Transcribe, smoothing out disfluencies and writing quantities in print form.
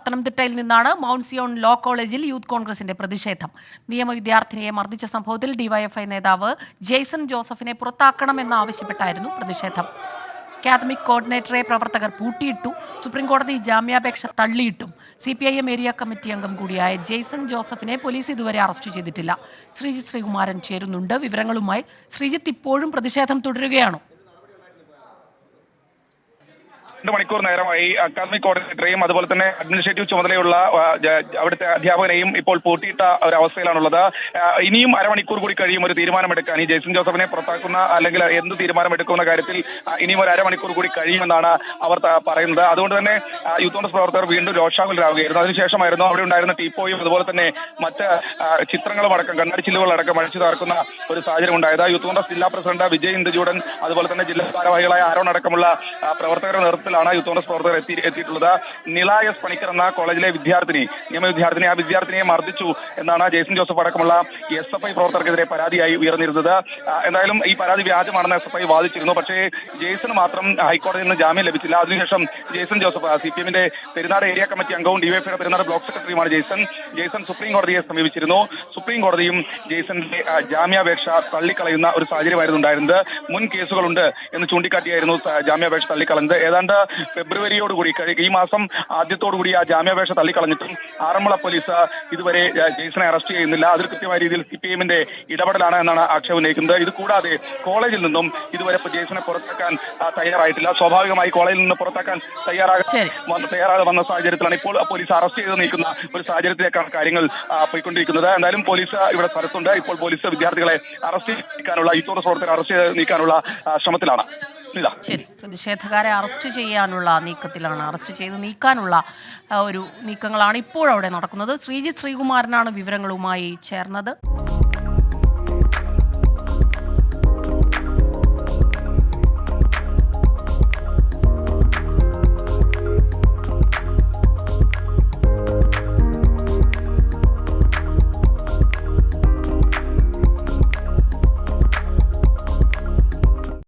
പത്തനംതിട്ടയിൽ നിന്നാണ് mount Zion law കോളേജിൽ യൂത്ത് കോൺഗ്രസിന്റെ പ്രതിഷേധം. നിയമവിദ്യാർത്ഥിനിയെ മർദ്ദിച്ച സംഭവത്തിൽ ഡിവൈഎഫ്ഐ നേതാവ് ജെയ്സൺ ജോസഫിനെ പുറത്താക്കണമെന്നാവശ്യപ്പെട്ടായിരുന്നു പ്രതിഷേധം. അക്കാദമിക് കോർഡിനേറ്ററെ പ്രവർത്തകർ പൂട്ടിയിട്ടു. സുപ്രീംകോടതി ജാമ്യാപേക്ഷ തള്ളിയിട്ടും CPIM ഏരിയ കമ്മിറ്റി അംഗം കൂടിയായ ജെയ്സൺ ജോസഫിനെ പോലീസ് ഇതുവരെ അറസ്റ്റ് ചെയ്തിട്ടില്ല. ശ്രീജിത്ത് ശ്രീകുമാരൻ ചേരുന്നുണ്ട് വിവരങ്ങളുമായി. ശ്രീജിത്ത്, ഇപ്പോഴും പ്രതിഷേധം തുടരുകയാണോ? 2 മണിക്കൂർ നേരമായി അക്കാദമിക് കോർഡിനേറ്ററെയും അതുപോലെ തന്നെ അഡ്മിനിസ്ട്രേറ്റീവ് ചുമതലയുള്ള അവിടുത്തെ അധ്യാപകനെയും ഇപ്പോൾ പൂട്ടിയിട്ട ഒരു അവസ്ഥയിലാണുള്ളത്. ഇനിയും അരമണിക്കൂർ കൂടി കഴിയും ഒരു തീരുമാനമെടുക്കാൻ. ഈ ജെയ്സൺ ജോസഫിനെ പുറത്താക്കുന്ന അല്ലെങ്കിൽ എന്ത് തീരുമാനമെടുക്കുന്ന കാര്യത്തിൽ ഇനിയും ഒരു അരമണിക്കൂർ കൂടി കഴിയുമെന്നാണ് അവർ പറയുന്നത്. അതുകൊണ്ട് തന്നെ യൂത്ത് കോൺഗ്രസ് പ്രവർത്തകർ വീണ്ടും രോഷാകുലരാകുകയായിരുന്നു. അതിനുശേഷമായിരുന്നു അവിടെ ഉണ്ടായിരുന്ന ടീപ്പോയും അതുപോലെ തന്നെ മറ്റ് ചിത്രങ്ങളും അടക്കം കണ്ണാടി ചില്ലുകളടക്കം അടിച്ചു തകർക്കുന്ന ഒരു സാഹചര്യം ഉണ്ടായത്. യൂത്ത് കോൺഗ്രസ് ജില്ലാ പ്രസിഡന്റ് വിജയ് ഇന്ദുജൂഡൻ അതുപോലെ തന്നെ ജില്ലാ ഭാരവാഹികളായ ആരോൺ അടക്കമുള്ള പ്രവർത്തകരുടെ നേതൃത്വത്തിലാണ് യൂത്ത് കോൺഗ്രസ് പ്രവർത്തകർ എത്തിയിട്ടുള്ളത്. നില എസ് പണിക്കർ എന്ന കോളേജിലെ വിദ്യാർത്ഥിനി, നിയമവിദ്യാർത്ഥിനി, ആ വിദ്യാർത്ഥിനിയെ മർദ്ദിച്ചു എന്നാണ് ജെയ്സൺ ജോസഫ് അടക്കമുള്ള SFI പ്രവർത്തകർക്കെതിരെ പരാതിയായി ഉയർന്നിരുന്നത്. എന്തായാലും ഈ പരാതി വ്യാജമാണെന്ന് SFI വാദിച്ചിരുന്നു. പക്ഷേ ജെയ്സൺ മാത്രം ഹൈക്കോടതിയിൽ നിന്ന് ജാമ്യം ലഭിച്ചില്ല. അതിനുശേഷം ജെയ്സൺ ജോസഫ് CPMന്റെ പെരുന്നാട് ഏരിയ കമ്മിറ്റി അംഗവും ഡിവൈഎഫ്ഐയുടെ പെരുന്നാട് ബ്ലോക്ക് സെക്രട്ടറിയുമാണ് ജെയ്സൺ സുപ്രീം കോടതിയെ സമീപിച്ചിരുന്നു. സുപ്രീം കോടതിയും ജെയ്സന്റെ ജാമ്യാപേക്ഷ തള്ളിക്കളയുന്ന ഒരു സാഹചര്യമായിരുന്നു ഉണ്ടായിരുന്നത്. മുൻ കേസുകളുണ്ട് എന്ന് ചൂണ്ടിക്കാട്ടിയായിരുന്നു ജാമ്യാപേക്ഷ തള്ളിക്കളഞ്ഞത്. ഏതാണ്ട് ഫെബ്രുവരിയോടുകൂടി ഈ മാസം ആദ്യത്തോടുകൂടി ആ ജാമ്യാപേക്ഷ തള്ളിക്കളഞ്ഞിട്ടും ആറന്മുള പോലീസ് ഇതുവരെ ജെയ്സനെ അറസ്റ്റ് ചെയ്യുന്നില്ല. അതൊരു കൃത്യമായ രീതിയിൽ CPMന്റെ ഇടപെടലാണ് എന്നാണ് ആക്ഷേപം ഉന്നയിക്കുന്നത്. ഇത് കൂടാതെ കോളേജിൽ നിന്നും ഇതുവരെ ജെയ്സനെ പുറത്താക്കാൻ തയ്യാറായിട്ടില്ല. സ്വാഭാവികമായി കോളേജിൽ നിന്ന് പുറത്താക്കാൻ തയ്യാറാകാതെ വന്ന സാഹചര്യത്തിലാണ് ഇപ്പോൾ പോലീസ് അറസ്റ്റ് ചെയ്ത് നീക്കുന്ന ഒരു സാഹചര്യത്തിലേക്കാണ് കാര്യങ്ങൾ പോയിക്കൊണ്ടിരിക്കുന്നത്. എന്തായാലും പോലീസ് ഇവിടെ സ്ഥലത്തുണ്ട്. ഇപ്പോൾ പോലീസ് വിദ്യാർത്ഥികളെ അറസ്റ്റ് നീക്കാനുള്ള യൂത്ത് കോൺഗ്രസ് പ്രവർത്തകരെ അറസ്റ്റ് ചെയ്ത് നീക്കാനുള്ള ശ്രമത്തിലാണ്. ശരി, പ്രതിഷേധക്കാരെ അറസ്റ്റ് ചെയ്യാനുള്ള നീക്കത്തിലാണ്, അറസ്റ്റ് ചെയ്ത് നീക്കാനുള്ള ഒരു നീക്കങ്ങളാണ് ഇപ്പോഴവിടെ നടക്കുന്നത്. ശ്രീജിത്ത് ശ്രീകുമാരനാണ് വിവരങ്ങളുമായി ചേർന്നത്.